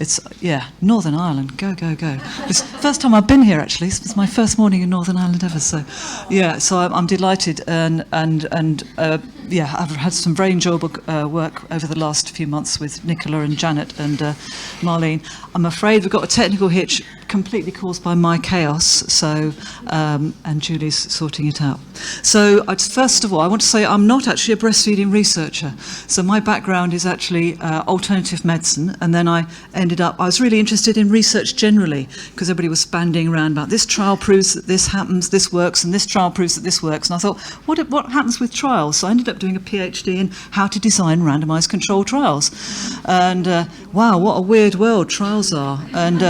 It's, yeah, Northern Ireland, go, go, go. It's the first time I've been here, actually. It's my first morning in Northern Ireland ever, so yeah, so I'm delighted, and yeah, I've had some very enjoyable work over the last few months with Nicola and Janet and Marlene. I'm afraid we've got a technical hitch completely caused by my chaos, so and Julie's sorting it out. So first of all, I want to say I'm not actually a breastfeeding researcher. So my background is actually alternative medicine, and then I was really interested in research generally, because everybody was banding around about this trial proves that this happens, this works, and this trial proves that this works. And I thought, what happens with trials? So I ended up doing a PhD in how to design randomized controlled trials. And wow, what a weird world trials are. And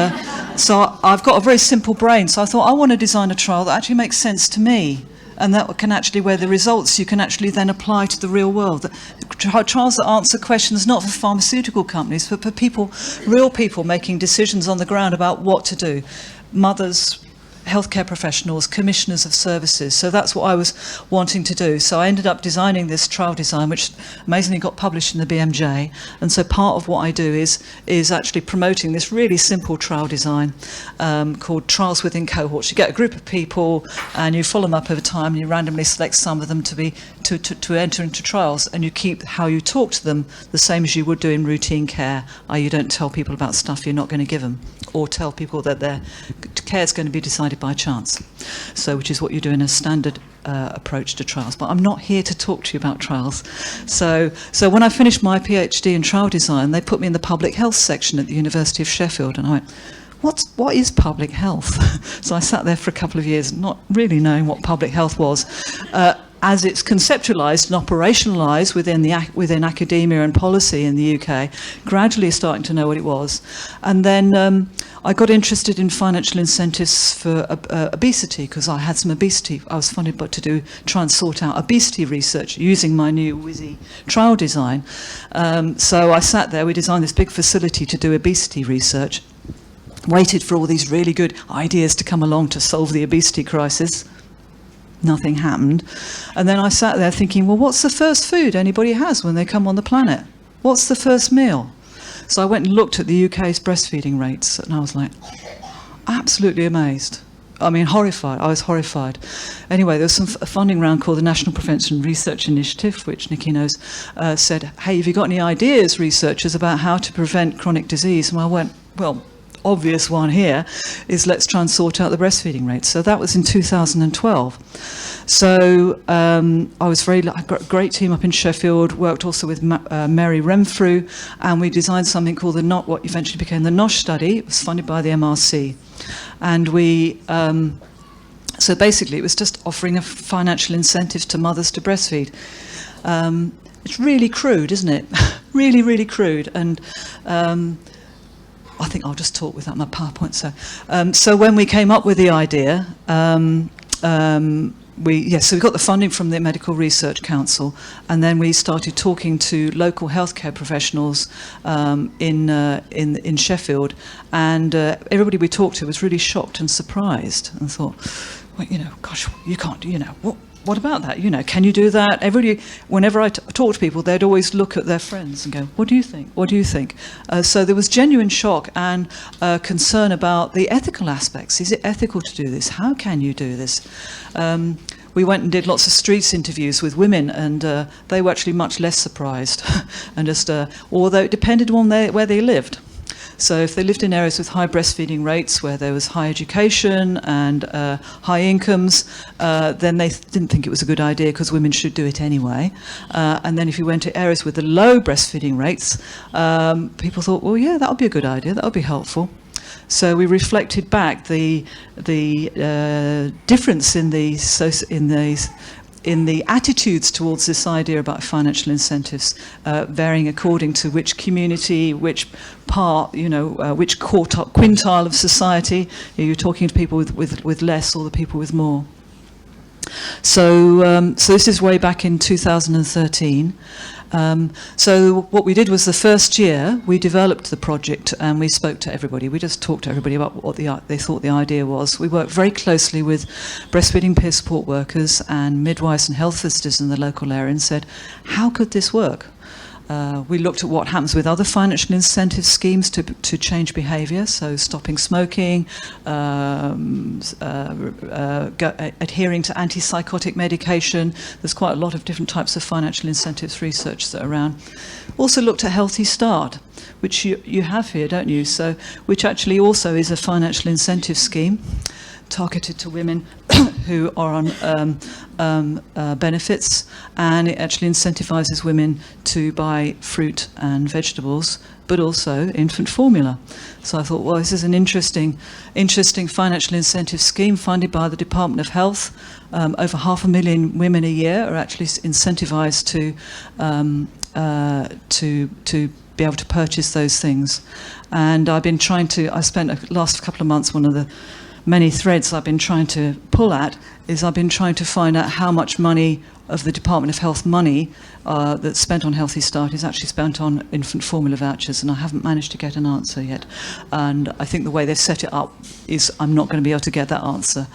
so I've got a very simple brain, so I thought I want to design a trial that actually makes sense to me, and that can actually, where the results you can actually then apply to the real world. Trials that answer questions not for pharmaceutical companies, but for people, real people making decisions on the ground about what to do. Mothers, healthcare professionals, commissioners of services. So that's what I was wanting to do. So I ended up designing this trial design, which amazingly got published in the BMJ. And so part of what I do is actually promoting this really simple trial design called Trials Within Cohorts. You get a group of people and you follow them up over time, and you randomly select some of them to enter into trials, and you keep how you talk to them the same as you would do in routine care. You don't tell people about stuff you're not going to give them, or tell people that their care is going to be decided by chance. So, which is what you do in a standard approach to trials. But I'm not here to talk to you about trials. So when I finished my PhD in trial design, they put me in the public health section at the University of Sheffield, and I went, what is public health? So I sat there for a couple of years not really knowing what public health was. As it's conceptualised and operationalised within academia and policy in the UK, gradually starting to know what it was. And then I got interested in financial incentives for obesity, because I had some obesity. I was funded to try and sort out obesity research using my new WYSI trial design. So I sat there, we designed this big facility to do obesity research, waited for all these really good ideas to come along to solve the obesity crisis. Nothing happened. And then I sat there thinking, well, what's the first food anybody has when they come on the planet? What's the first meal? So I went and looked at the UK's breastfeeding rates, and I was like, absolutely amazed. I mean, horrified. I was horrified. Anyway, there was a funding round called the National Prevention Research Initiative, which Nikki knows, said, hey, have you got any ideas, researchers, about how to prevent chronic disease? And I went, well, obvious one here is let's try and sort out the breastfeeding rates. So that was in 2012. So I was I got a great team up in Sheffield, worked also with Mary Renfrew, and we designed something called what eventually became the NOSH study. It was funded by the MRC. And we, so basically it was just offering a financial incentives to mothers to breastfeed. It's really crude, isn't it? Really, really crude. And I think I'll just talk without my PowerPoint. So when we came up with the idea, so we got the funding from the Medical Research Council, and then we started talking to local healthcare professionals in Sheffield, and everybody we talked to was really shocked and surprised, and thought, well, gosh, you can't, what about that? Can you do that? Everybody, whenever I talk to people, they'd always look at their friends and go, what do you think? What do you think? So there was genuine shock and concern about the ethical aspects. Is it ethical to do this? How can you do this? We went and did lots of streets interviews with women, and they were actually much less surprised. And although it depended on where they lived. So if they lived in areas with high breastfeeding rates, where there was high education and high incomes, then they didn't think it was a good idea, because women should do it anyway. And then if you went to areas with the low breastfeeding rates, people thought, well, yeah, that would be a good idea, that would be helpful. So we reflected back the difference in the attitudes towards this idea about financial incentives, varying according to which community, which part, which quintile of society. You're talking to people with less, or the people with more. So this is way back in 2013. So what we did was, the first year we developed the project and we spoke to everybody. We just talked to everybody about what they thought the idea was. We worked very closely with breastfeeding peer support workers and midwives and health visitors in the local area, and said, how could this work? We looked at what happens with other financial incentive schemes to change behaviour, so stopping smoking, adhering to antipsychotic medication. There's quite a lot of different types of financial incentives research that are around. Also looked at Healthy Start, which you have here, don't you? So, which actually also is a financial incentive scheme targeted to women who are on benefits, and it actually incentivizes women to buy fruit and vegetables, but also infant formula. So I thought, well, this is an interesting financial incentive scheme funded by the Department of Health. Over 500,000 women a year are actually incentivized to be able to purchase those things. And I spent the last couple of months, one of the many threads I've been trying to pull at is I've been trying to find out how much money of the Department of Health money that's spent on Healthy Start is actually spent on infant formula vouchers, and I haven't managed to get an answer yet. And I think the way they've set it up is I'm not going to be able to get that answer.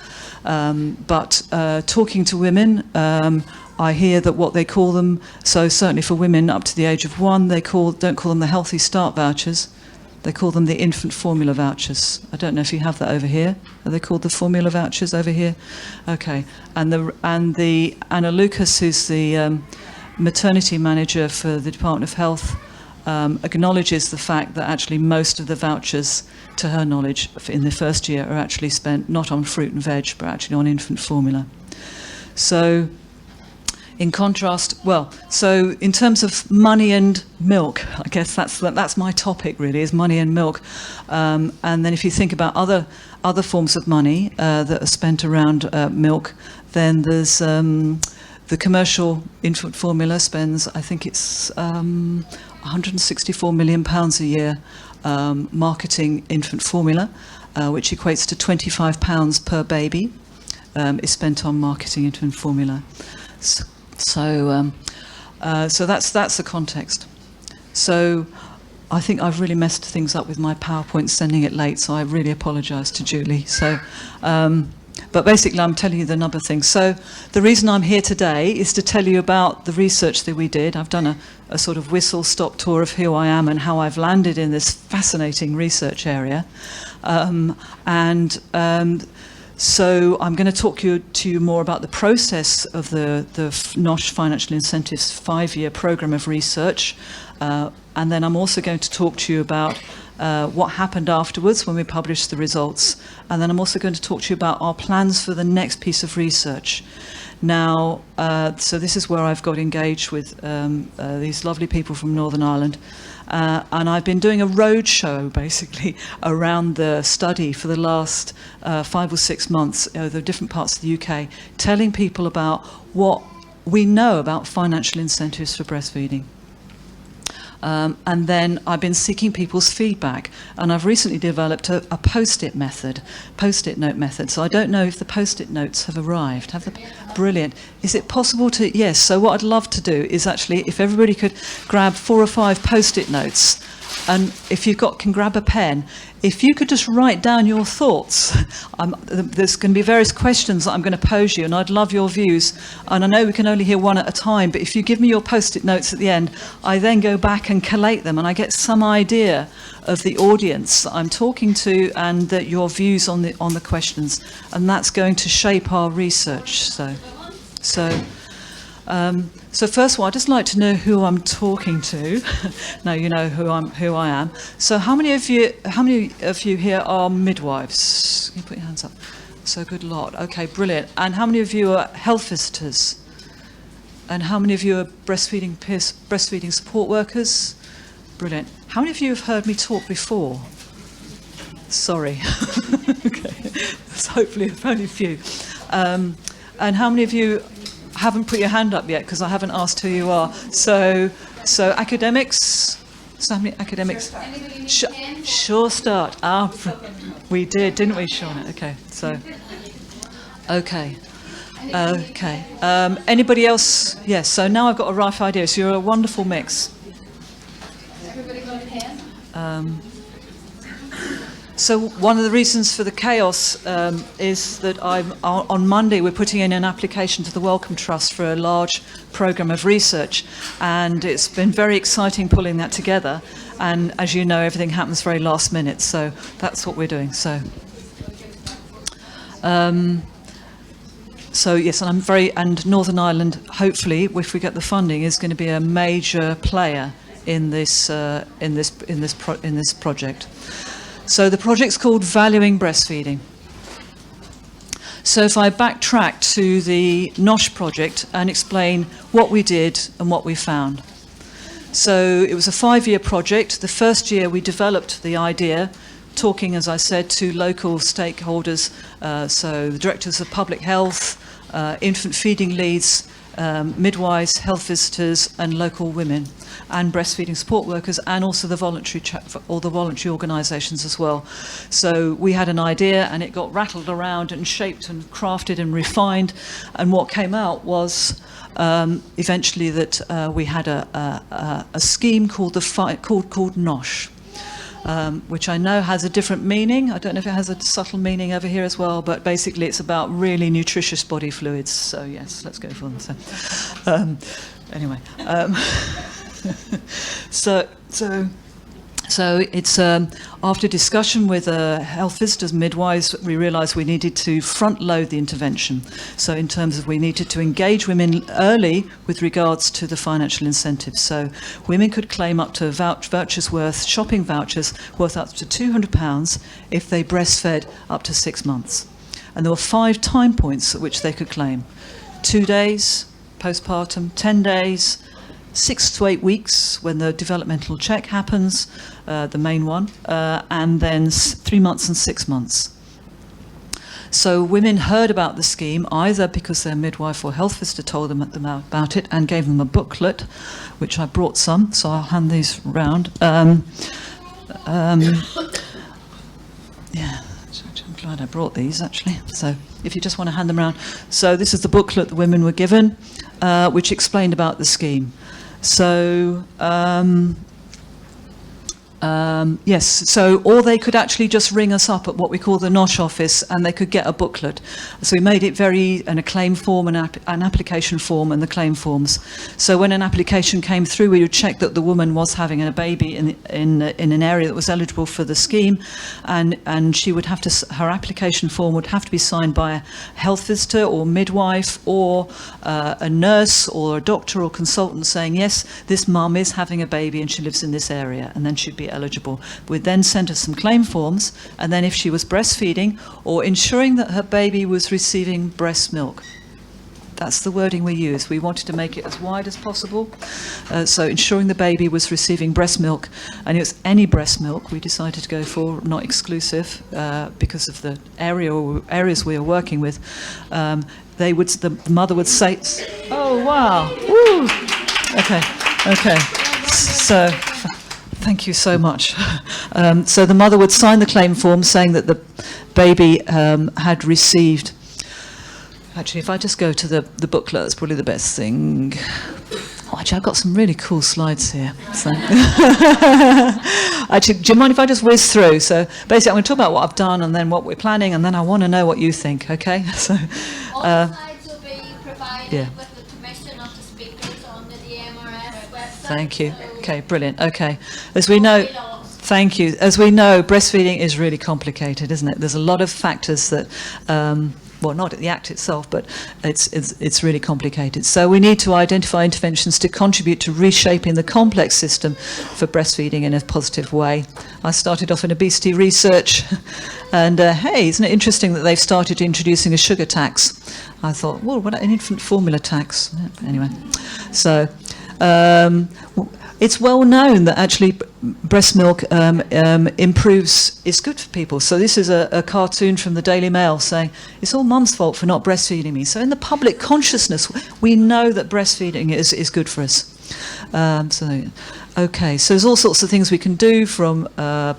But talking to women, I hear that what they call them, so certainly for women up to the age of 1, don't call them the Healthy Start vouchers. They call them the infant formula vouchers. I don't know if you have that over here. Are they called the formula vouchers over here? Okay. And Anna Lucas, who's the maternity manager for the Department of Health, acknowledges the fact that actually most of the vouchers, to her knowledge, in the first year are actually spent not on fruit and veg, but actually on infant formula. So, in contrast, so in terms of money and milk, I guess that's my topic really, is money and milk. And then if you think about other forms of money that are spent around milk, then there's the commercial infant formula spends, I think it's £164 million a year marketing infant formula, which equates to £25 per baby is spent on marketing infant formula. So that's the context. So I think I've really messed things up with my PowerPoint, sending it late, so I really apologise to Julie. So, but basically I'm telling you the number of things. So the reason I'm here today is to tell you about the research that we did. I've done a sort of whistle-stop tour of who I am and how I've landed in this fascinating research area. So I'm going to talk to you more about the process of the NOSH Financial Incentives 5-year programme of research. And then I'm also going to talk to you about what happened afterwards when we published the results. And then I'm also going to talk to you about our plans for the next piece of research. Now, so this is where I've got engaged with these lovely people from Northern Ireland. And I've been doing a road show, basically, around the study for the last 5 or 6 months, the different parts of the UK, telling people about what we know about financial incentives for breastfeeding. And then I've been seeking people's feedback, and I've recently developed a post-it note method. So I don't know if the post-it notes have arrived. Brilliant. Is it possible to? Yes. So what I'd love to do is actually, if everybody could grab 4 or 5 post-it notes, and if can grab a pen, if you could just write down your thoughts. There's going to be various questions that I'm going to pose you, and I'd love your views. And I know we can only hear one at a time, but if you give me your post-it notes at the end, I then go back and collate them, and I get some idea of the audience that I'm talking to and your views on the questions, and that's going to shape our research. So first of all, I'd just like to know who I'm talking to. Now you know who I am. So how many of you here are midwives? Can you put your hands up? So good lot. Okay, brilliant. And how many of you are health visitors? And how many of you are breastfeeding support workers? Brilliant. How many of you have heard me talk before? Sorry. Okay. So hopefully only a few. And how many of you haven't put your hand up yet, because I haven't asked who you are. So academics. So how many academics? Sure start. We did, didn't we, Shauna? Okay. So. Okay. Anybody else? Yes. So now I've got a rough idea. So you're a wonderful mix. So one of the reasons for the chaos is that on Monday we're putting in an application to the Wellcome Trust for a large programme of research, and it's been very exciting pulling that together. And as you know, everything happens very last minute, so that's what we're doing. So yes, and Northern Ireland, hopefully, if we get the funding, is going to be a major player in this project. So the project's called Valuing Breastfeeding. So if I backtrack to the NOSH project and explain what we did and what we found. So it was a 5-year project. The first year we developed the idea, talking, as I said, to local stakeholders, so the directors of public health, infant feeding leads, midwives, health visitors, and local women, and breastfeeding support workers, and also the voluntary organisations as well. So we had an idea, and it got rattled around and shaped and crafted and refined, and what came out was eventually that we had a scheme called called NOSH. Which I know has a different meaning. I don't know if it has a subtle meaning over here as well, but basically it's about really nutritious body fluids. So yes, let's go for them. So anyway, so it's after discussion with health visitors and midwives, we realised we needed to front load the intervention. So in terms of we needed to engage women early with regards to the financial incentives. So women could claim up to shopping vouchers worth up to £200 if they breastfed up to 6 months. And there were 5 time points at which they could claim. 2 days postpartum, 10 days, 6 to 8 weeks when the developmental check happens, the main one, and then 3 months and 6 months. So women heard about the scheme either because their midwife or health visitor told them about it and gave them a booklet, which I brought some, so I'll hand these round. Yeah, I'm glad I brought these actually. So if you just want to hand them around. So this is the booklet the women were given, which explained about the scheme. So yes, so or they could actually just ring us up at what we call the NOSH office, and they could get a booklet. So we made it a claim form, an application form, and the claim forms. So when an application came through, we would check that the woman was having a baby in an area that was eligible for the scheme, and she would have to, her application form would have to be signed by a health visitor or midwife or a nurse or a doctor or consultant saying, yes, this mum is having a baby and she lives in this area, and then she'd be eligible. We'd then send her some claim forms, and then if she was breastfeeding or ensuring that her baby was receiving breast milk. That's the wording we use. We wanted to make it as wide as possible. So ensuring the baby was receiving breast milk, and it was any breast milk we decided to go for, not exclusive, because of the areas we were working with. The mother would say, oh wow, woo, okay. So thank you so much. So the mother would sign the claim form saying that the baby had received. Actually, if I just go to the booklet, that's probably the best thing. Oh, actually, I've got some really cool slides here. So. Actually, do you mind if I just whiz through? So basically, I'm going to talk about what I've done and then what we're planning, and then I want to know what you think, okay? So, all the slides will be provided yeah. with the permission of the speakers on the DMRS website. Thank you. So Okay, brilliant. Okay. As we know... Thank you. As we know, breastfeeding is really complicated, isn't it? There's a lot of factors that... well, not at the act itself, but it's really complicated. So we need to identify interventions to contribute to reshaping the complex system for breastfeeding in a positive way. I started off in obesity research, and hey, isn't it interesting that they've started introducing a sugar tax? I thought, well, what an infant formula tax? Anyway, so... it's well known that actually breast milk is good for people. So this is a cartoon from the Daily Mail saying, it's all mum's fault for not breastfeeding me. So in the public consciousness, we know that breastfeeding is good for us. Okay, so there's all sorts of things we can do, from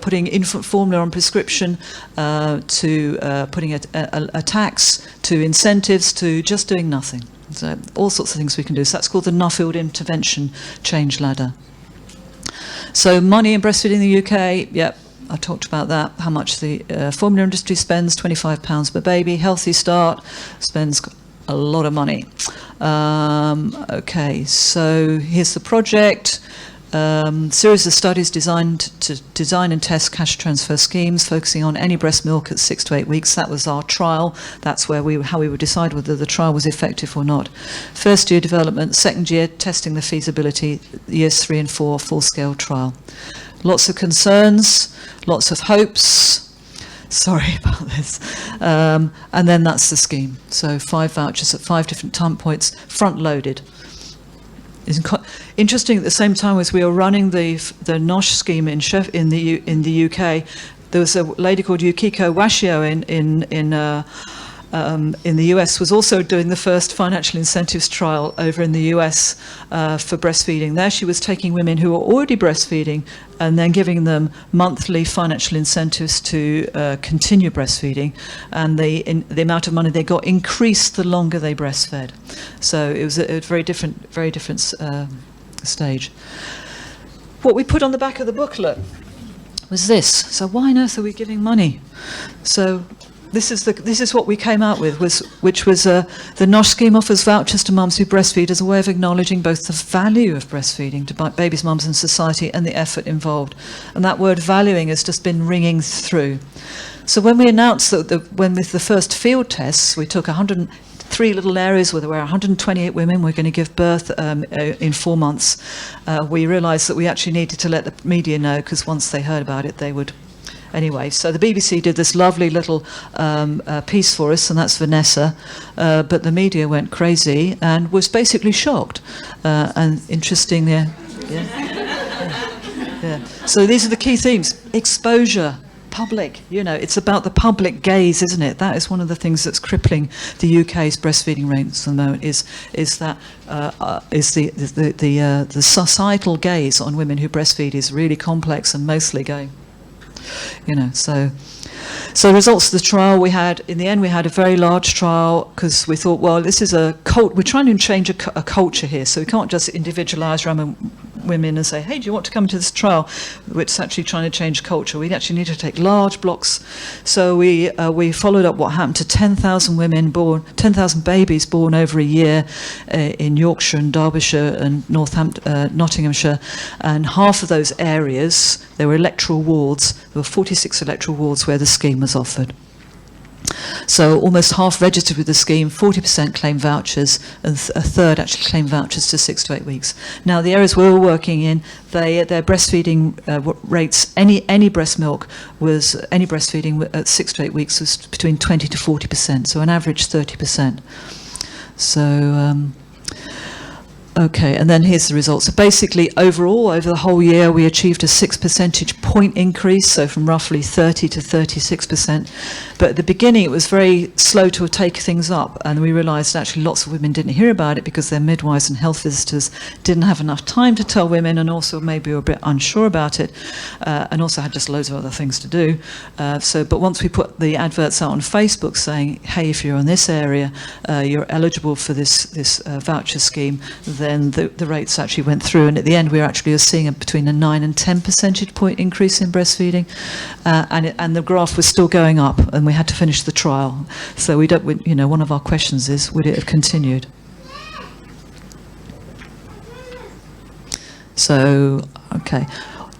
putting infant formula on prescription to putting a tax, to incentives, to just doing nothing. So all sorts of things we can do. So that's called the Nuffield Intervention Change Ladder. So money in breastfeeding in the UK, yep, I talked about that, how much the formula industry spends, £25 per baby. Healthy Start spends a lot of money. Okay, so here's the project. Series of studies designed to design and test cash transfer schemes focusing on any breast milk at 6 to 8 weeks. That was our trial. That's where how we would decide whether the trial was effective or not. First year development, second year testing the feasibility, years 3 and 4 full-scale trial. Lots of concerns, lots of hopes. Sorry about this. And then that's the scheme. So 5 vouchers at 5 different time points, front-loaded. It's interesting, at the same time as we were running the NOSH scheme in the UK, there was a lady called Yukiko Washio in the US was also doing the first financial incentives trial over in the US for breastfeeding. There she was taking women who were already breastfeeding and then giving them monthly financial incentives to continue breastfeeding, and the amount of money they got increased the longer they breastfed. So it was a very different stage. What we put on the back of the booklet was this. So why on earth are we giving money? So this is what we came out with, which was the NOSH scheme offers vouchers to mums who breastfeed as a way of acknowledging both the value of breastfeeding to babies, mums and society, and the effort involved. And that word valuing has just been ringing through. So when we announced that when with the first field tests, we took 103 little areas where there were 128 women were going to give birth in 4 months, we realised that we actually needed to let the media know, because once they heard about it, they would. Anyway, so the BBC did this lovely little piece for us, and that's Vanessa, but the media went crazy and was basically shocked. And interesting, yeah. So these are the key themes. Exposure, public, it's about the public gaze, isn't it? That is one of the things that's crippling the UK's breastfeeding rates at the moment, is the societal gaze on women who breastfeed is really complex and mostly going. So results of the trial, in the end we had a very large trial, because we thought, well, this is we're trying to change a culture here, so we can't just individualise around women and say, hey, do you want to come to this trial? It's actually trying to change culture. We actually need to take large blocks. So we followed up what happened to 10,000 babies born over a year in Yorkshire and Derbyshire and Nottinghamshire, and half of those areas, there were electoral wards. There were 46 electoral wards where the scheme was offered. So almost half registered with the scheme, 40% claimed vouchers, and a third actually claimed vouchers to 6 to 8 weeks. Now, the areas we were working in, their breastfeeding rates, any breast milk was, any breastfeeding at 6 to 8 weeks was between 20 to 40%, so an average 30%. So, okay, and then here's the results. So basically, overall, over the whole year, we achieved a 6 percentage point increase, so from roughly 30 to 36%. But at the beginning, it was very slow to take things up, and we realised actually lots of women didn't hear about it because their midwives and health visitors didn't have enough time to tell women, and also maybe were a bit unsure about it, and also had just loads of other things to do. But once we put the adverts out on Facebook saying, hey, if you're in this area, you're eligible for this voucher scheme, then the rates actually went through, and at the end we were seeing between a 9 and 10 percentage point increase in breastfeeding, and the graph was still going up, and we had to finish the trial. So one of our questions is, would it have continued? So, okay.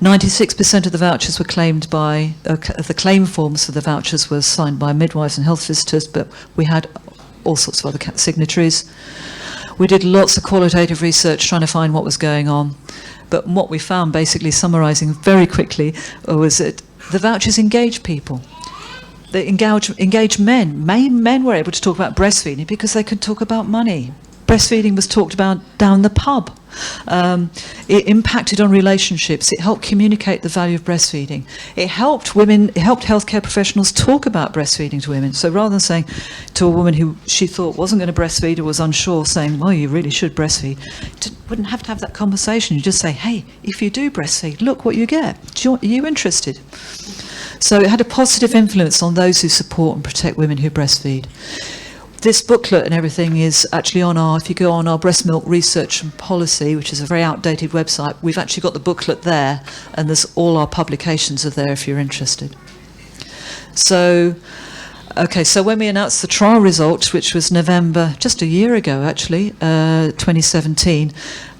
96% of the vouchers were claimed by, the claim forms for the vouchers were signed by midwives and health visitors, but we had all sorts of other signatories. We did lots of qualitative research trying to find what was going on, but what we found, basically summarising very quickly, was that the vouchers engage people. They engage men. Men were able to talk about breastfeeding because they could talk about money. Breastfeeding was talked about down the pub. It impacted on relationships. It helped communicate the value of breastfeeding. It helped healthcare professionals talk about breastfeeding to women. So rather than saying to a woman who she thought wasn't going to breastfeed or was unsure, saying, well, you really should breastfeed, wouldn't have to have that conversation. You just say, hey, if you do breastfeed, look what you get. Are you interested? So it had a positive influence on those who support and protect women who breastfeed. this booklet and everything is actually on if you go on our breast milk research and policy, which is a very outdated website, we've actually got the booklet there, and there's all our publications are there if you're interested. So, okay, so when we announced the trial results, which was November, just a year ago actually, 2017,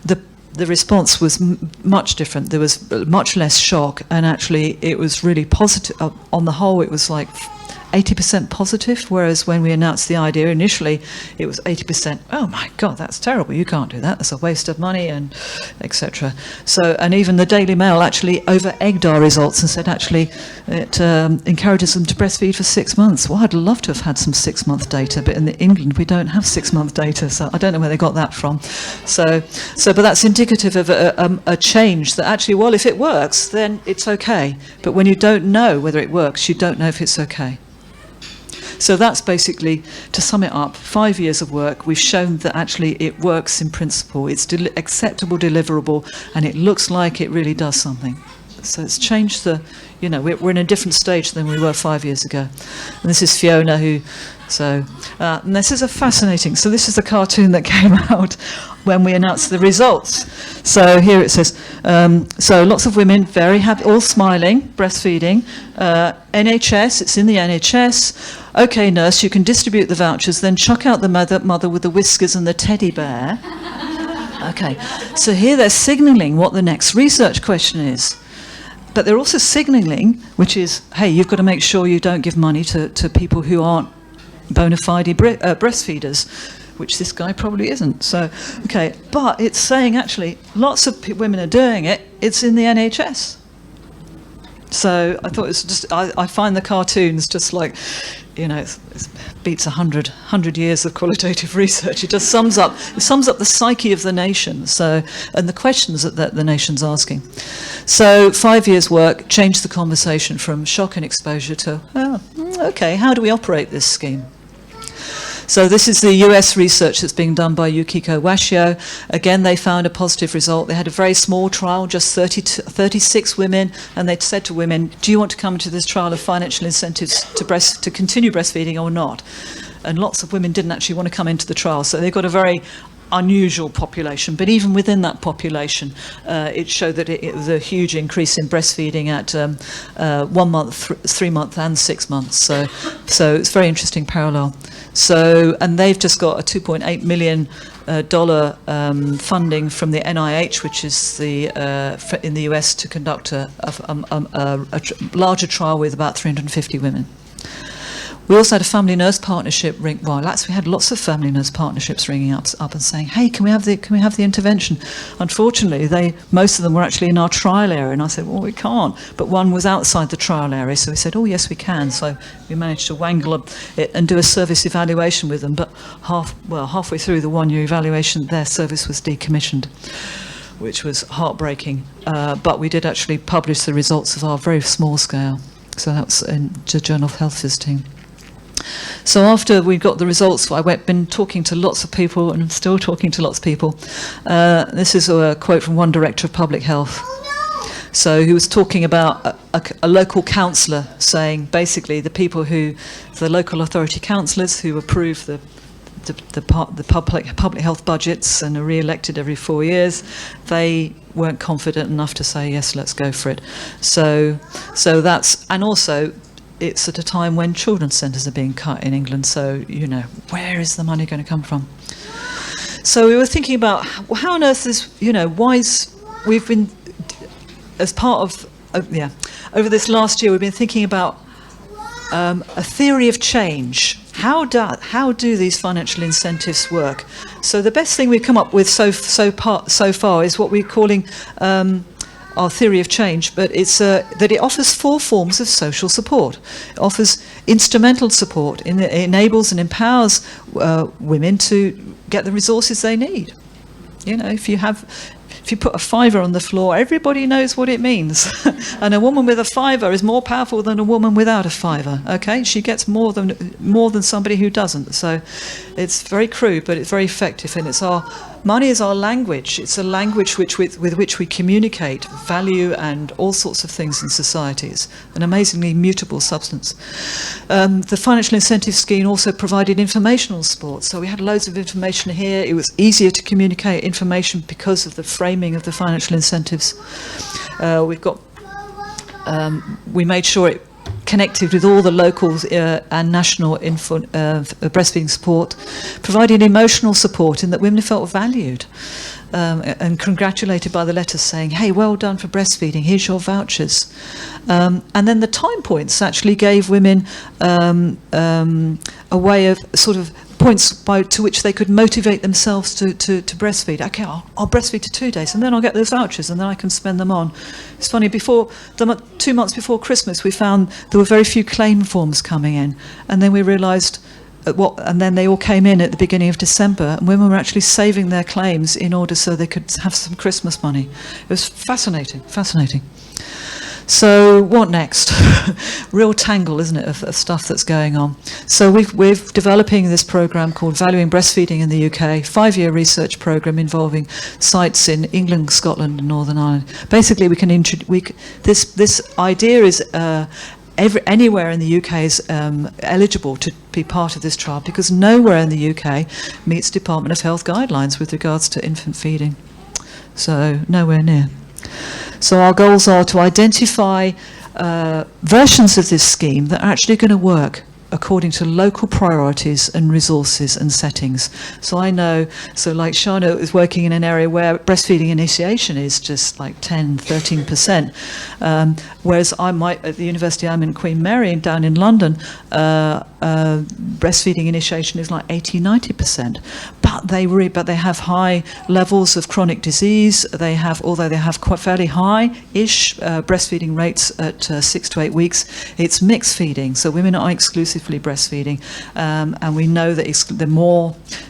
the response was much different. There was much less shock, and actually it was really positive. On the whole, it was like 80% positive, whereas when we announced the idea initially, it was 80%, oh my God, that's terrible, you can't do that, that's a waste of money, and etc. So, and even the Daily Mail actually over-egged our results and said actually it encourages them to breastfeed for 6 months. Well, I'd love to have had some 6-month data, but in England we don't have 6-month data, so I don't know where they got that from. So but that's indicative of a change that actually, well, if it works, then it's okay. But when you don't know whether it works, you don't know if it's okay. So that's basically, to sum it up, 5 years of work. We've shown that actually it works in principle. It's acceptable, deliverable, and it looks like it really does something. So it's changed we're in a different stage than we were 5 years ago. And this is Fiona and this is this is a cartoon that came out when we announced the results. So here it says, so lots of women, very happy, all smiling, breastfeeding. NHS, it's in the NHS. Okay, nurse, you can distribute the vouchers, then chuck out the mother with the whiskers and the teddy bear. Okay, so here they're signalling what the next research question is. But they're also signalling, which is, hey, you've got to make sure you don't give money to people who aren't bona fide breastfeeders, which this guy probably isn't. So, okay, but it's saying actually lots of women are doing it. It's in the NHS. So I thought it's just, I find the cartoons just like, it beats 100 years of qualitative research. It just sums up the psyche of the nation. So, and the questions that the nation's asking. So 5 years' work changed the conversation from shock and exposure to, okay, how do we operate this scheme? So this is the US research that's being done by Yukiko Washio. Again, they found a positive result. They had a very small trial, just 36 women, and they'd said to women, do you want to come to this trial of financial incentives to continue breastfeeding or not? And lots of women didn't actually want to come into the trial. So they've got a very unusual population, but even within that population, it showed that it was a huge increase in breastfeeding at 1 month, 3 months, and 6 months. So it's very interesting parallel. So, and they've just got a $2.8 million funding from the NIH, which is in the US, to conduct a larger trial with about 350 women. We also had a family nurse partnership we had lots of family nurse partnerships ringing up and saying, hey, can we have the intervention? Unfortunately, most of them were actually in our trial area, and I said, well, we can't. But one was outside the trial area, so we said, oh, yes, we can. So we managed to wangle it and do a service evaluation with them. But halfway through the 1 year evaluation, their service was decommissioned, which was heartbreaking. But we did actually publish the results of our very small scale. So that was in the Journal of Health Visiting. So after we got the results, I've been talking to lots of people, and I'm still talking to lots of people. This is a quote from one director of public health. So he was talking about a local councillor saying, basically, the local authority councillors who approve the public health budgets and are re-elected every 4 years, they weren't confident enough to say, yes, let's go for it. So that's, and also, it's at a time when children's centres are being cut in England, so, where is the money going to come from? So we were thinking about, well, how on earth we've been, as part of, over this last year, we've been thinking about a theory of change. How do these financial incentives work? So the best thing we've come up with so far is what we're calling our theory of change, but it's that it offers 4 forms of social support. It offers instrumental support, it enables and empowers women to get the resources they need. If you have if you put a fiver on the floor, everybody knows what it means. And a woman with a fiver is more powerful than a woman without a fiver. Okay, she gets more than somebody who doesn't. So it's very crude, but it's very effective. And money is our language. It's a language with which we communicate value and all sorts of things in societies. An amazingly mutable substance. The financial incentive scheme also provided informational support. So we had loads of information here. It was easier to communicate information because of the framing of the financial incentives. We made sure it connected with all the local and national breastfeeding support, providing emotional support in that women felt valued and congratulated by the letters saying, hey, well done for breastfeeding, here's your vouchers. And then the time points actually gave women a way of sort of points to which they could motivate themselves to breastfeed. Okay, I'll breastfeed to 2 days and then I'll get those vouchers and then I can spend them on. It's funny, 2 months before Christmas we found there were very few claim forms coming in, and then we realised and then they all came in at the beginning of December, and women were actually saving their claims in order so they could have some Christmas money. It was fascinating. So what next? Real tangle, isn't it, of stuff that's going on. So we're developing this program called Valuing Breastfeeding in the UK, 5-year research program involving sites in England, Scotland, and Northern Ireland. Basically, this idea is anywhere in the UK is eligible to be part of this trial, because nowhere in the UK meets Department of Health guidelines with regards to infant feeding. So nowhere near. So our goals are to identify versions of this scheme that are actually going to work according to local priorities and resources and settings. So I know, like Shana is working in an area where breastfeeding initiation is just like 10-13%, whereas I might, at the university I'm in, Queen Mary down in London, breastfeeding initiation is like 80-90%. But they have high levels of chronic disease. Although they have quite fairly high-ish breastfeeding rates at 6 to 8 weeks, it's mixed feeding. So women are exclusively breastfeeding, and we know that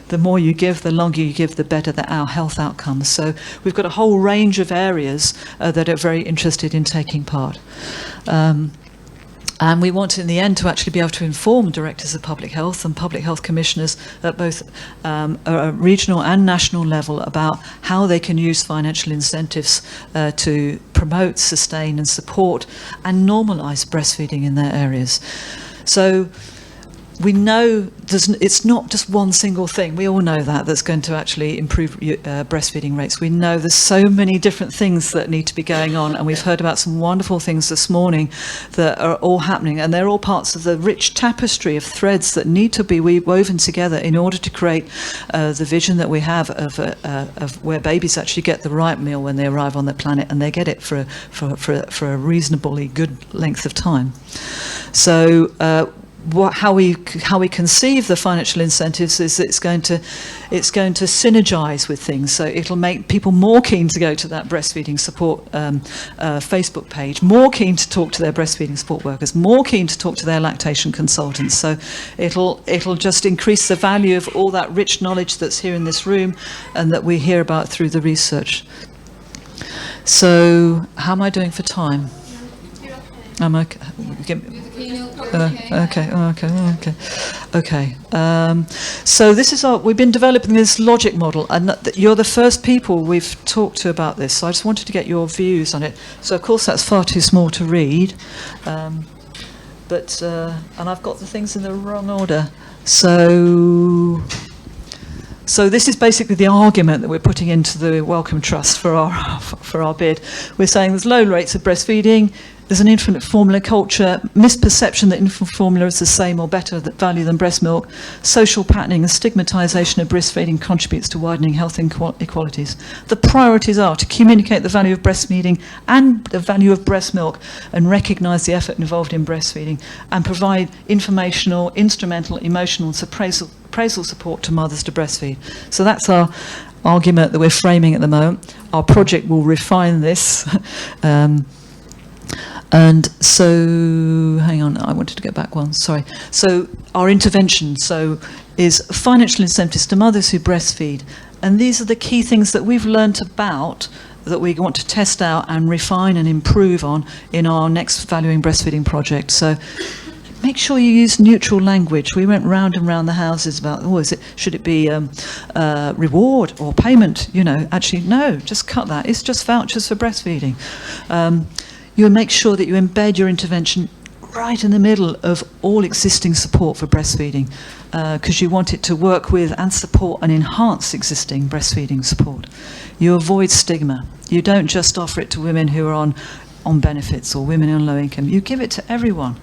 the more you give, the longer you give, the better our health outcomes. So we've got a whole range of areas that are very interested in taking part. And we want, in the end, to actually be able to inform directors of public health and public health commissioners at both a regional and national level about how they can use financial incentives to promote, sustain and support and normalise breastfeeding in their areas. So we know it's not just one single thing. We all know that's going to actually improve breastfeeding rates. We know there's so many different things that need to be going on, and we've heard about some wonderful things this morning that are all happening, and they're all parts of the rich tapestry of threads that need to be woven together in order to create the vision that we have of where babies actually get the right meal when they arrive on the planet, and they get it for a reasonably good length of time. So how we conceive the financial incentives is it's going to synergize with things. So it'll make people more keen to go to that breastfeeding support Facebook page, more keen to talk to their breastfeeding support workers, more keen to talk to their lactation consultants. So it'll just increase the value of all that rich knowledge that's here in this room and that we hear about through the research. So how am I doing for time? I'm okay. Okay. So this is we've been developing this logic model, and you're the first people we've talked to about this. So I just wanted to get your views on it. So of course that's far too small to read, and I've got the things in the wrong order. So this is basically the argument that we're putting into the Wellcome Trust for our bid. We're saying there's low rates of breastfeeding. There's an infant formula culture, misperception that infant formula is the same or better value than breast milk, social patterning and stigmatisation of breastfeeding contributes to widening health inequalities. The priorities are to communicate the value of breastfeeding and the value of breast milk and recognise the effort involved in breastfeeding and provide informational, instrumental, emotional and appraisal support to mothers to breastfeed. So that's our argument that we're framing at the moment. Our project will refine this. And so, hang on, I wanted to go back one, sorry. So our intervention is financial incentives to mothers who breastfeed And these are the key things that we've learnt about that we want to test out and refine and improve on in our next Valuing Breastfeeding project. So make sure you use neutral language. We went round and round the houses about, should it be reward or payment? Actually, no, just cut that. It's just vouchers for breastfeeding. You make sure that you embed your intervention right in the middle of all existing support for breastfeeding, because you want it to work with and support and enhance existing breastfeeding support. You avoid stigma. You don't just offer it to women who are on benefits or women on low income. You give it to everyone.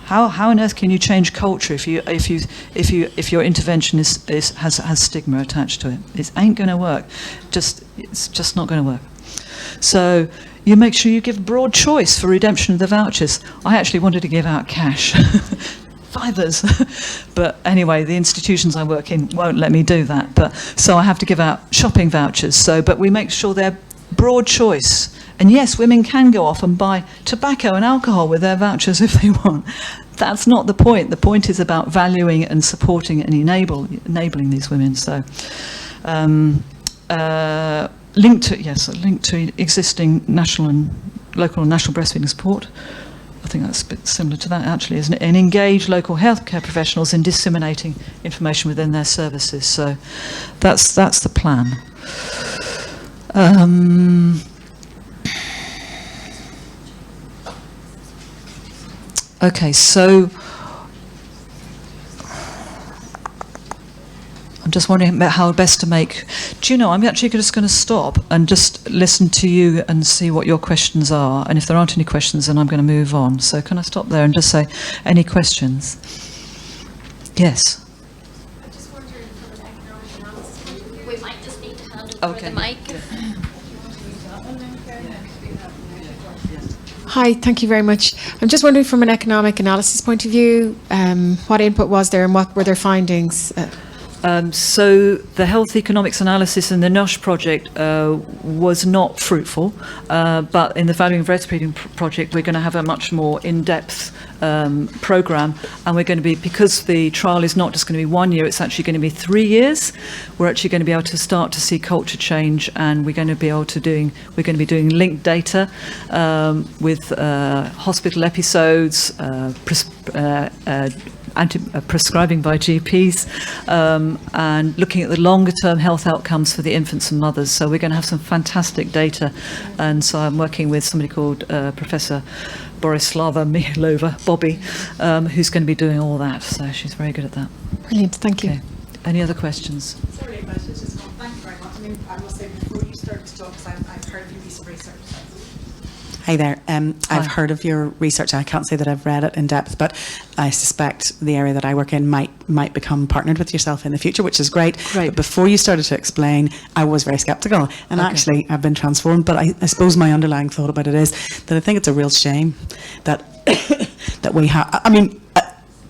How on earth can you change culture if your intervention has stigma attached to it? It ain't going to work. It's just not going to work. So you make sure you give broad choice for redemption of the vouchers. I actually wanted to give out cash, fivers, but anyway, the institutions I work in won't let me do that. So I have to give out shopping vouchers. But we make sure they're broad choice. And yes, women can go off and buy tobacco and alcohol with their vouchers if they want. That's not the point. The point is about valuing and supporting and enabling these women. So, linked to existing national and local and national breastfeeding support. I think that's a bit similar to that, actually, isn't it? And engage local healthcare professionals in disseminating information within their services. So, that's the plan. Okay, so I'm just wondering about how best to make. Do you know, I'm actually just going to stop and just listen to you and see what your questions are. And if there aren't any questions, then I'm going to move on. So can I stop there and just say, any questions? Yes. I'm just wondering from an economic analysis, we might just need to hand over the mic. Hi, thank you very much. I'm just wondering from an economic analysis point of view, what input was there and what were their findings? So the health economics analysis in the NUSH project was not fruitful, but in the Valuing Breastfeeding project we're going to have a much more in-depth programme, and we're going to be, because the trial is not just going to be 1 year, it's actually going to be 3 years. We're actually going to be able to start to see culture change, and we're going to be doing linked data with hospital episodes, prescribing by GPs, and looking at the longer term health outcomes for the infants and mothers. So we're going to have some fantastic data, and so I'm working with somebody called Professor Borislava Mihalova, Bobby, who's going to be doing all that. So she's very good at that. Brilliant, thank you. Okay. Any other questions? Sorry, but it's just, thank you very much. I mean, I must say, before you started to talk, because I've heard of your piece of research. Hi there. I've heard of your research. I can't say that I've read it in depth, but I suspect the area that I work in might become partnered with yourself in the future, which is great. But before you started to explain, I was very sceptical, and actually I've been transformed. But I suppose my underlying thought about it is that I think it's a real shame that that we have. I mean,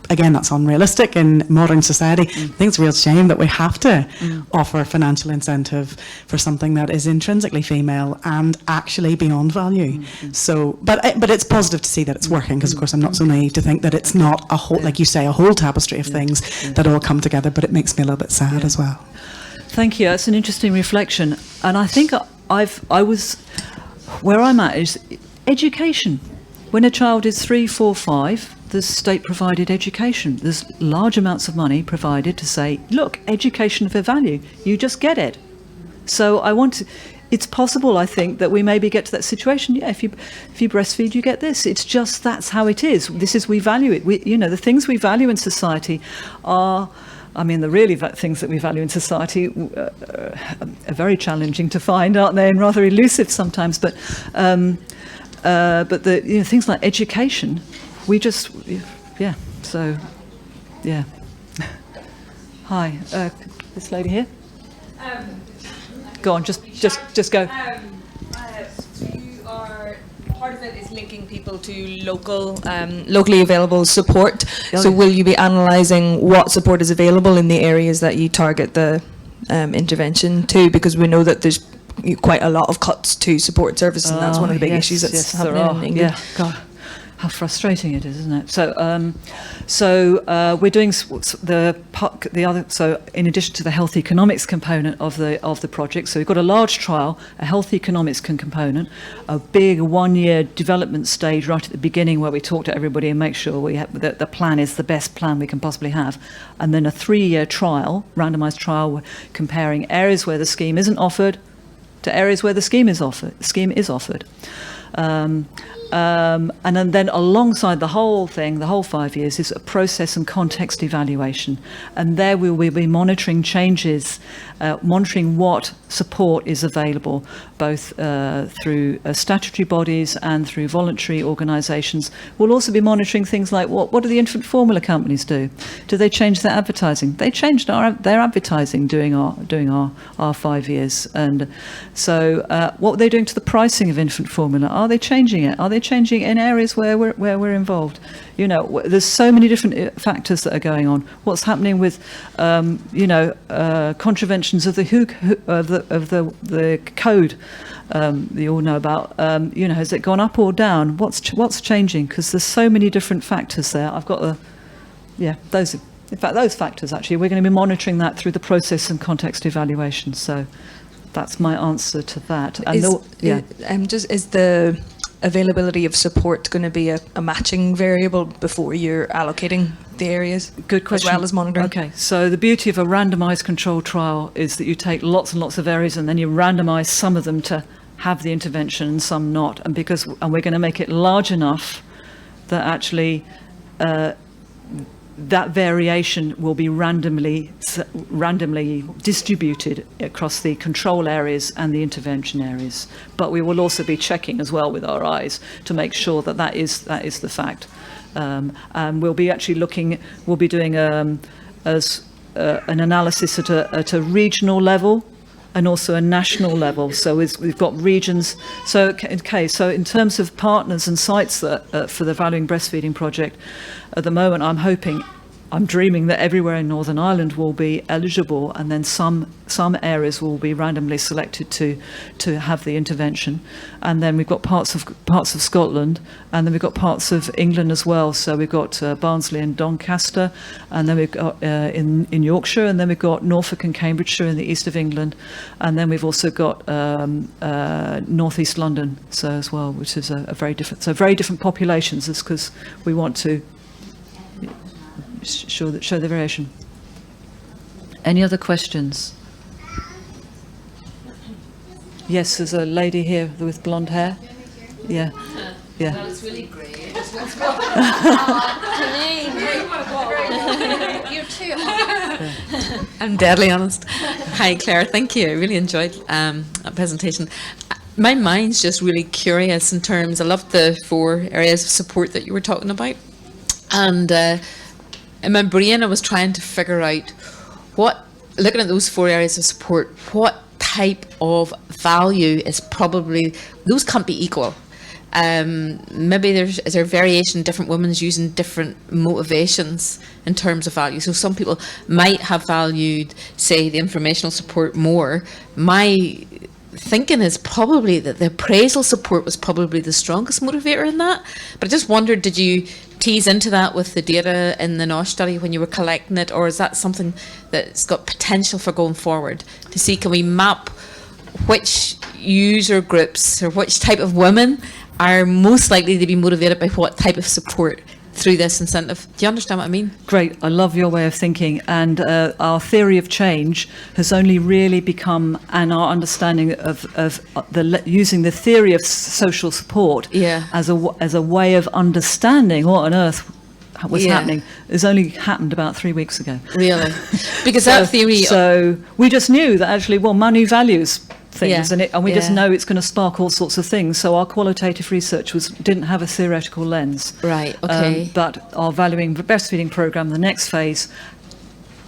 again, that's unrealistic in modern society. I think it's a real shame that we have to offer financial incentive for something that is intrinsically female and actually beyond value. So, but it's positive to see that it's working, because of course I'm not so naive to think that it's not a whole, like you say, a whole tapestry of things that all come together. But it makes me a little bit sad as well. Thank you. That's an interesting reflection, and I think I was where I'm at is education. When a child is 3, 4, 5. There's state-provided education. There's large amounts of money provided to say, look, education for value. You just get it. So it's possible, I think, that we maybe get to that situation. Yeah, if you breastfeed, you get this. It's just, that's how it is. We value it. The things we value in society are, I mean, the really things that we value in society are very challenging to find, aren't they? And rather elusive sometimes. But the things like education, we just, so, yeah. Hi, this lady here. Go on, just go. So you are, part of it is linking people to locally available support. So will you be analysing what support is available in the areas that you target the intervention to? Because we know that there's quite a lot of cuts to support services, and that's one of the big issues that's happening in England. Yeah, God. how frustrating it is, isn't it? So we're doing the other. So in addition to the health economics component of the project, so we've got a large trial, a health economics component, a big 1-year development stage right at the beginning where we talk to everybody and make sure that the plan is the best plan we can possibly have, and then a 3-year trial, randomised trial, comparing areas where the scheme isn't offered to areas where the scheme is offered. And then alongside the whole thing, the whole 5 years, is a process and context evaluation. And there we will be monitoring changes, monitoring what support is available, both through statutory bodies and through voluntary organisations. We'll also be monitoring things like what do the infant formula companies do? Do they change their advertising? They changed their advertising during our 5 years. And so what are they doing to the pricing of infant formula? Are they changing it? Are they changing it in areas where we're involved? You know, there's so many different factors that are going on. What's happening with, contraventions of the the code you all know about? Has it gone up or down? What's changing? Because there's so many different factors there. I've got those factors actually. We're going to be monitoring that through the process and context evaluation. So that's my answer to that. And is the availability of support going to be a matching variable before you're allocating the areas? Good question. As well as monitoring? Okay, so the beauty of a randomised controlled trial is that you take lots and lots of areas and then you randomise some of them to have the intervention and some not. And we're going to make it large enough that actually that variation will be randomly distributed across the control areas and the intervention areas. But we will also be checking as well with our eyes to make sure that is the fact. And we'll be actually we'll be doing an analysis at a regional level and also a national level. So we've got regions. So in terms of partners and sites that for the Valuing Breastfeeding project, at the moment I'm dreaming that everywhere in Northern Ireland will be eligible, and then some areas will be randomly selected to have the intervention. And then we've got parts of Scotland, and then we've got parts of England as well. So we've got Barnsley and Doncaster, and then we've got in Yorkshire, and then we've got Norfolk and Cambridgeshire in the east of England, and then we've also got northeast London as well, which is a very different populations. It's because we want to show the variation. Any other questions? Yes, there's a lady here with blonde hair. Yeah. Well, it's really great. You're too. I'm deadly honest. Hi, Clare. Thank you. I really enjoyed that presentation. My mind's just really curious in terms. I loved the 4 areas of support that you were talking about, and in my brain, I was trying to figure out looking at those 4 areas of support, what type of value is probably, those can't be equal. Maybe is there variation, different women's using different motivations in terms of value. So some people might have valued, say, the informational support more. My thinking is probably that the appraisal support was probably the strongest motivator in that. But I just wondered, did you tease into that with the data in the NOSH study when you were collecting it, or is that something that's got potential for going forward to see, can we map which user groups or which type of women are most likely to be motivated by what type of support through this incentive? Do you understand what I mean? Great. I love your way of thinking. And our theory of change has only really become, and our understanding of using the theory of social support as a way of understanding what on earth was happening has only happened about 3 weeks ago. Really? Because that theory... So we just knew that actually, money values things, and we just know it's going to spark all sorts of things. So our qualitative research didn't have a theoretical lens. Right, okay. But our Valuing Breastfeeding programme, the next phase,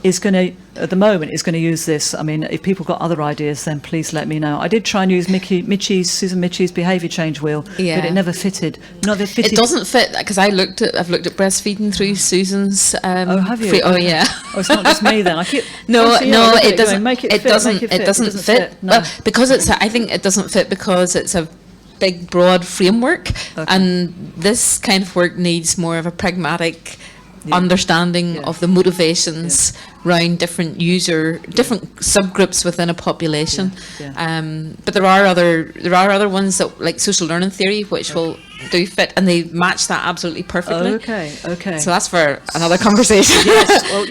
is going to, at the moment, is going to use this. I mean, if people got other ideas, then please let me know. I did try and use Susan Mitchie's behaviour change wheel, but it never fitted. It doesn't fit, because I've looked at breastfeeding through Susan's. Oh, have you? Oh, yeah. Oh, it's not just me then. I keep. It doesn't. Make it it fit, doesn't. make it fit. It doesn't fit. No. Well, because I think it doesn't fit because it's a big, broad framework, and this kind of work needs more of a pragmatic understanding of the motivations around different subgroups within a population. But there are other ones that, like social learning theory, which will do fit, and they match that absolutely perfectly. Okay. So that's for another conversation. Yes, well,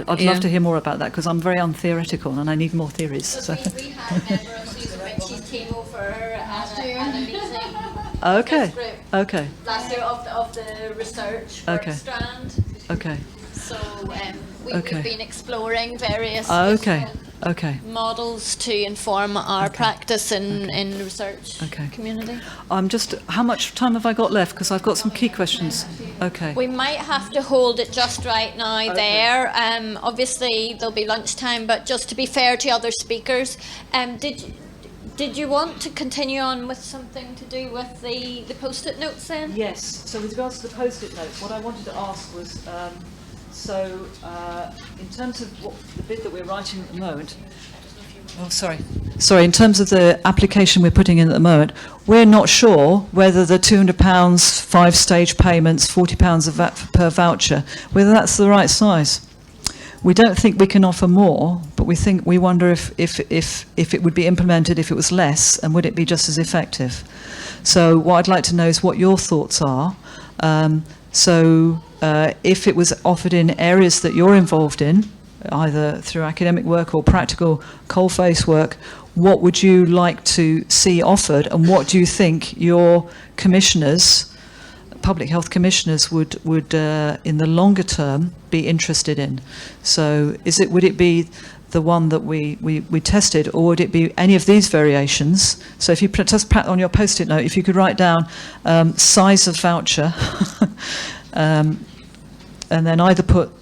I'd love to hear more about that, because I'm very untheoretical and I need more theories. So. We had a member of Susan Ritchie's team over at a meeting. Okay. Last year of the research work strand. Okay. So we've been exploring various models to inform our practice in the research community. How much time have I got left? Because I've got some key questions. Okay. We might have to hold it just right now there. Obviously there'll be lunchtime, but just to be fair to other speakers, did you want to continue on with something to do with the post-it notes then? Yes. So with regards to the post-it notes, what I wanted to ask was, in terms of the bit that we're writing at the moment, in terms of the application we're putting in at the moment, we're not sure whether the £200, 5-stage payments, £40 per voucher, whether that's the right size. We don't think we can offer more, but we wonder if it would be implemented if it was less, and would it be just as effective? So what I'd like to know is what your thoughts are. If it was offered in areas that you're involved in, either through academic work or practical coalface work, what would you like to see offered, and what do you think your commissioners, public health commissioners, would in the longer term be interested in? So would it be the one that we tested, or would it be any of these variations? So if you just on your post-it note, if you could write down size of voucher, and then either put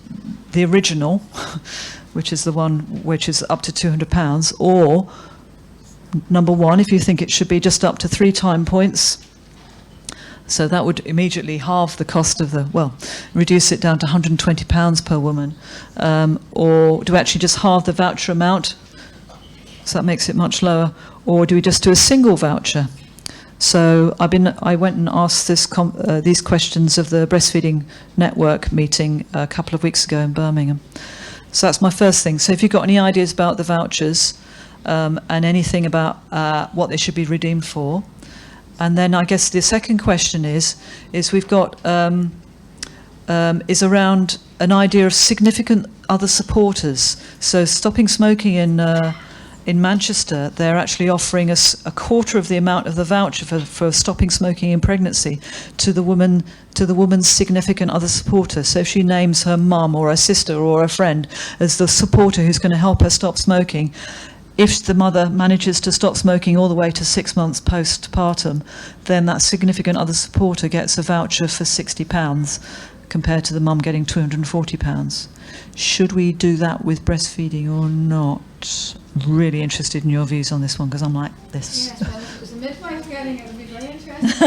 the original, which is the one which is up to £200, or number one, if you think it should be just up to 3 time points. So that would immediately halve the cost of reduce it down to £120 per woman. Or do we actually just halve the voucher amount? So that makes it much lower. Or do we just do a single voucher? So I went and asked these questions of the Breastfeeding Network meeting a couple of weeks ago in Birmingham. So that's my first thing. So if you've got any ideas about the vouchers and anything about what they should be redeemed for. And then I guess the second question is we've got is around an idea of significant other supporters. So Stopping Smoking in Manchester, they're actually offering us a quarter of the amount of the voucher for stopping smoking in pregnancy to the woman's significant other supporter. So if she names her mum or her sister or a friend as the supporter who's going to help her stop smoking, if the mother manages to stop smoking all the way to 6 months postpartum, then that significant other supporter gets a voucher for £60 compared to the mum getting £240. Should we do that with breastfeeding or not? Really interested in your views on this one, because I'm like this. Yes, well, if it was a midwife getting it, would be very interesting.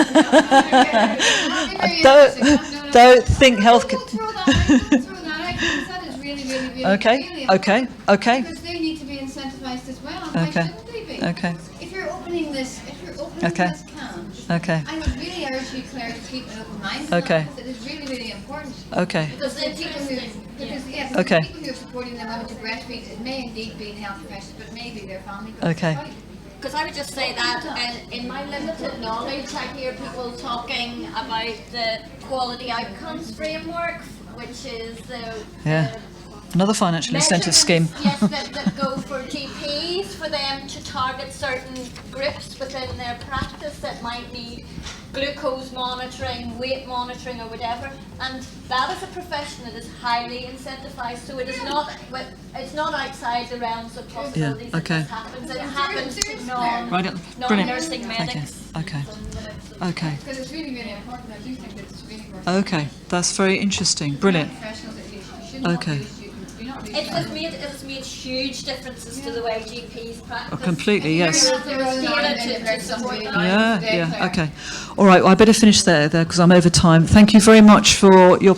Don't think health. Throw that out, because that is really Okay. Because they need to be incentivised as well. And why shouldn't they be? Okay. If you're opening this Okay. this can, Okay. I would really urge you, Claire, to keep an open mind. Okay. Because it is really important. Okay. Because the people who, Okay. the people who are supporting the women to breastfeed, it may indeed be in health professions, but maybe their family. Okay. Because I would just say that in my limited knowledge, I hear people talking about the quality outcomes framework, which is the another financial incentive scheme. Yes, that go for GPs, for them to target certain groups within their practice that might need glucose monitoring, weight monitoring or whatever, and that is a profession that is highly incentivised, so it's not outside the realms of possibilities. Yeah, okay. It happens. It happens to Brilliant. non-nursing medics. Okay. Because it's really important. I do think it's really important. Okay, that's very interesting. Brilliant. Professionals at least. You should not Okay. lose, you do not lose It that. has made huge differences to the way GPs practice. Completely, yes. There's data to support that. Yeah. Okay. All right. Well, I better finish there because I'm over time. Thank you very much for your